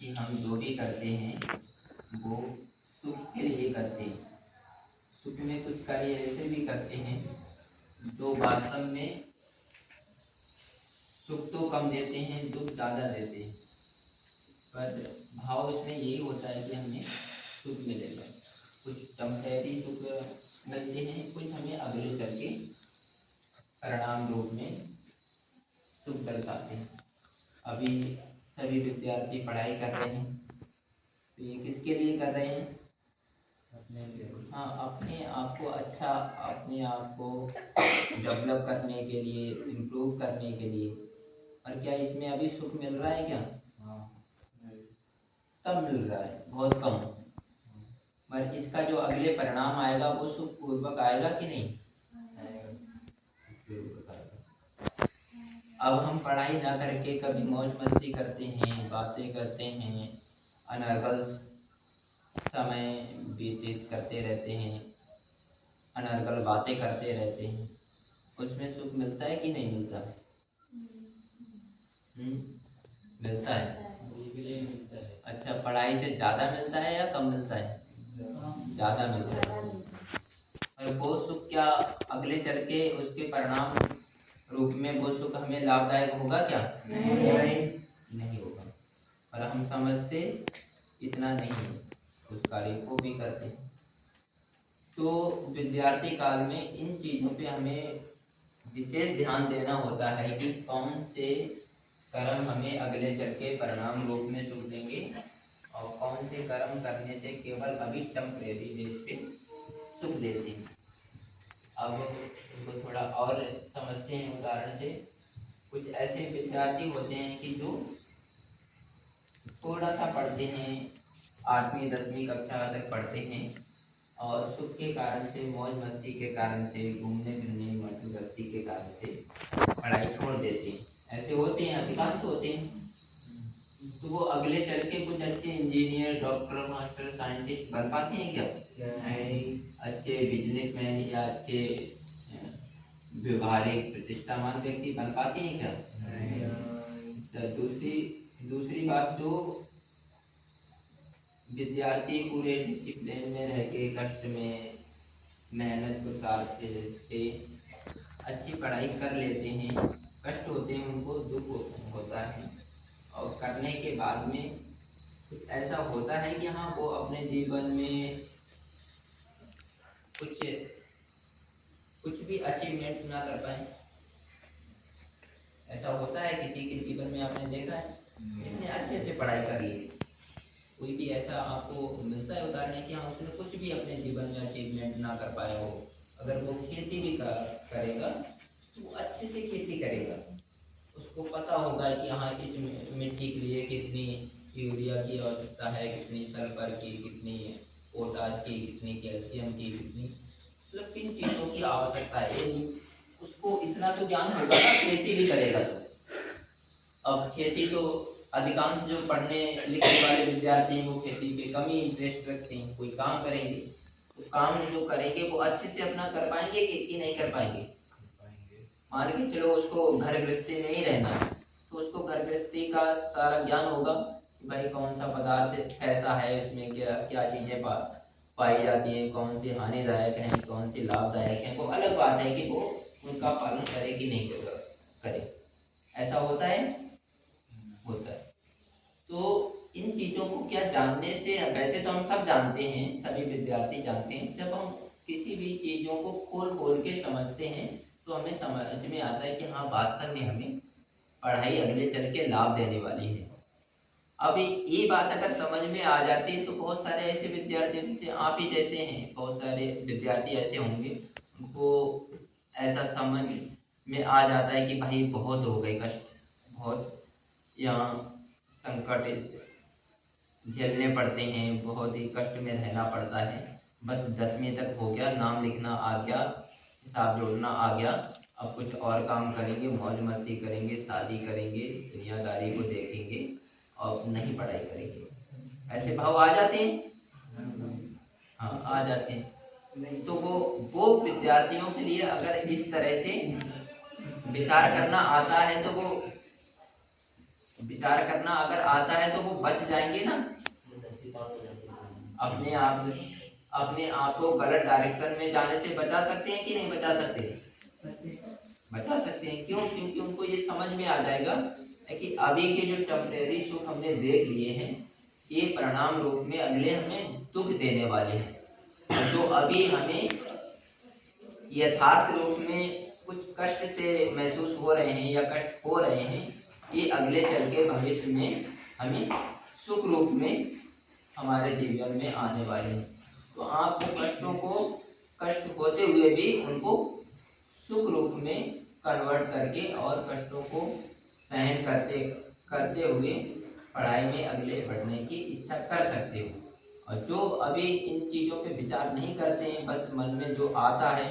कि हम जो भी करते हैं वो सुख के लिए करते हैं। सुख में कुछ कार्य ऐसे भी करते हैं जो वास्तव में सुख तो कम देते हैं, दुख ज़्यादा देते हैं, पर भाव इसमें यही होता है कि हमें सुख मिलेगा। कुछ टेम्परेरी सुख मिलते हैं, कुछ हमें अगले चल के परिणाम रूप में सुख दर्शाते हैं। अभी सभी विद्यार्थी पढ़ाई कर रहे हैं, तो ये किसके लिए कर रहे हैं? हाँ, अपने आप को अच्छा, अपने आप को डेवलप करने के लिए, इम्प्रूव करने के लिए। और क्या इसमें अभी सुख मिल रहा है क्या? कम मिल रहा है, बहुत कम। पर इसका जो अगले परिणाम आएगा वो सुख पूर्वक आएगा कि नहीं? अब हम पढ़ाई ना करके कभी मौज मस्ती करते हैं, बातें करते हैं, अनर्गल समय व्यतीत करते रहते हैं, अनर्गल बातें करते रहते हैं, उसमें सुख मिलता है कि नहीं मिलता? मिलता है। अच्छा, पढ़ाई से ज़्यादा मिलता है या कम मिलता है? ज़्यादा मिलता है। और वो सुख क्या अगले चल के उसके परिणाम रूप में वो सुख हमें लाभदायक होगा क्या? नहीं होगा। और हम समझते इतना नहीं है, उस कार्य को भी करते हैं। तो विद्यार्थी काल में इन चीज़ों पे हमें विशेष ध्यान देना होता है कि कौन से कर्म हमें अगले चल के परिणाम रूप में सुख देंगे और कौन से कर्म करने से केवल अभी टेम्परेरी बेस पे सुख देते हैं। अब इसको थोड़ा और समझते हैं उदाहरण से। कुछ ऐसे विद्यार्थी होते हैं कि जो थोड़ा सा पढ़ते हैं, 8वीं 10वीं कक्षा तक पढ़ते हैं और सुख के कारण से, मौज मस्ती के कारण से, घूमने फिरने मौज मस्ती के कारण से पढ़ाई छोड़ देते हैं। ऐसे होते हैं, अधिकांश होते हैं। तो वो अगले चल के कुछ अच्छे इंजीनियर, डॉक्टर, मास्टर, साइंटिस्ट बन पाते हैं क्या? अच्छे बिजनेसमैन या अच्छे व्यवहारिक प्रतिष्ठावान व्यक्ति बन पाते हैं क्या? दूसरी बात, जो विद्यार्थी पूरे डिसिप्लिन में रह के कष्ट में मेहनत को साथ से अच्छी पढ़ाई कर लेते हैं, कष्ट होते हैं, उनको दुख होता है, और करने के बाद में कुछ ऐसा होता है कि हाँ, वो अपने जीवन में कुछ भी अचीवमेंट ना कर पाए। ऐसा होता है किसी के जीवन में, आपने देखा है? इसने अच्छे से पढ़ाई कर ली, कोई भी ऐसा आपको मिलता है उदाहरण कि हाँ, उसने कुछ भी अपने जीवन में अचीवमेंट ना कर पाया हो। अगर वो खेती भी करेगा तो वो अच्छे से खेती करेगा, उसको पता होगा कि हाँ, इस मिट्टी के लिए कितनी यूरिया की आवश्यकता है, कितनी सल्फर की, कितनी पोटाश की, कितनी कैल्शियम की, कितनी, मतलब किन चीज़ों की आवश्यकता है, उसको इतना तो ज्ञान होगा ना, खेती भी करेगा तो। अब खेती तो अधिकांश जो पढ़ने लिखने वाले विद्यार्थी हैं वो खेती पे कम ही इंटरेस्ट रखते हैं। कोई काम करेंगे तो काम जो करेंगे वो अच्छे से अपना कर पाएंगे कि नहीं कर पाएंगे? मान के चलो उसको घर गृहस्थी नहीं रहना है, तो उसको घर गृहस्थी का सारा ज्ञान होगा कि भाई कौन सा पदार्थ कैसा है, इसमें क्या क्या चीज़ें पाई जाती हैं, कौन सी हानिदायक हैं, कौन सी लाभदायक हैं। वो अलग बात है कि वो उनका पालन करे कि नहीं करे। ऐसा होता है? होता है। तो इन चीज़ों को क्या जानने से, वैसे तो हम सब जानते हैं, सभी विद्यार्थी जानते हैं, जब हम किसी भी चीज़ों को खोल के समझते हैं तो हमें समझ में आता है कि हाँ, वास्तव में हमें पढ़ाई अगले चल के लाभ देने वाली है। अब ये बात अगर समझ में आ जाती है तो बहुत सारे ऐसे विद्यार्थी, जैसे आप ही जैसे हैं, बहुत सारे विद्यार्थी ऐसे होंगे, उनको ऐसा समझ में आ जाता है कि भाई बहुत हो गए कष्ट, बहुत यहाँ संकट झेलने पड़ते हैं, बहुत ही कष्ट में रहना पड़ता है। बस 10वीं तक हो गया, नाम लिखना आ गया, हिसाब जोड़ना आ गया, अब कुछ और काम करेंगे, मौज मस्ती करेंगे, शादी करेंगे, दुनियादारी को देखेंगे और नहीं पढ़ाई करेंगे। ऐसे भाव आ जाते हैं। हाँ, आ जाते हैं। तो वो विद्यार्थियों के लिए अगर इस तरह से विचार करना आता है तो वो विचार करना अगर आता है तो वो बच जाएंगे ना अपने आप। अपने आप को गलत डायरेक्शन में जाने से बचा सकते हैं कि नहीं बचा सकते? बचा सकते हैं। क्यों? क्योंकि उनको ये समझ में आ जाएगा कि अभी के जो टेम्परेरी सुख हमने देख लिए हैं ये परिणाम रूप में अगले हमें दुख देने वाले हैं, और जो अभी हमें यथार्थ रूप में कुछ कष्ट से महसूस हो रहे हैं या कष्ट हो रहे हैं, ये अगले चल के भविष्य में हमें सुख रूप में हमारे जीवन में आने वाले हैं। तो आपको कष्टों को कष्ट होते हुए भी उनको सुख रूप में कन्वर्ट करके और कष्टों को सहन करते करते हुए पढ़ाई में अगले बढ़ने की इच्छा कर सकते हो। और जो अभी इन चीज़ों पे विचार नहीं करते हैं, बस मन में जो आता है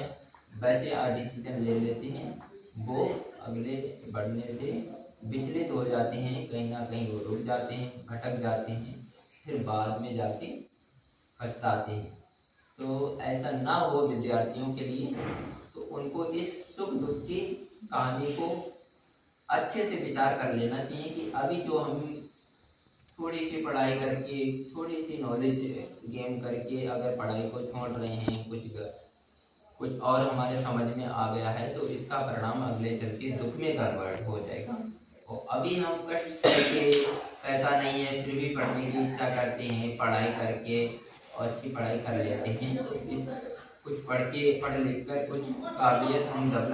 वैसे डिसीजन ले लेते हैं, वो अगले बढ़ने से विचलित हो जाते हैं, कहीं ना कहीं वो रुक जाते हैं, भटक जाते हैं, फिर बाद में जाके पछताते हैं। तो ऐसा ना हो विद्यार्थियों के लिए, तो उनको इस सुख दुख की कहानी को अच्छे से विचार कर लेना चाहिए कि अभी जो हम थोड़ी सी पढ़ाई करके, थोड़ी सी नॉलेज गेन करके अगर पढ़ाई को छोड़ रहे हैं, कुछ और हमारे समझ में आ गया है, तो इसका परिणाम अगले चल के दुख में कन्वर्ट हो जाएगा। और अभी हम कष्ट करके, पैसा नहीं है फिर भी पढ़ने की इच्छा करते हैं, पढ़ाई करके और अच्छी पढ़ाई कर लेते हैं, तो इस कुछ पढ़ लिख कर कुछ काबिलियत हम डेवलप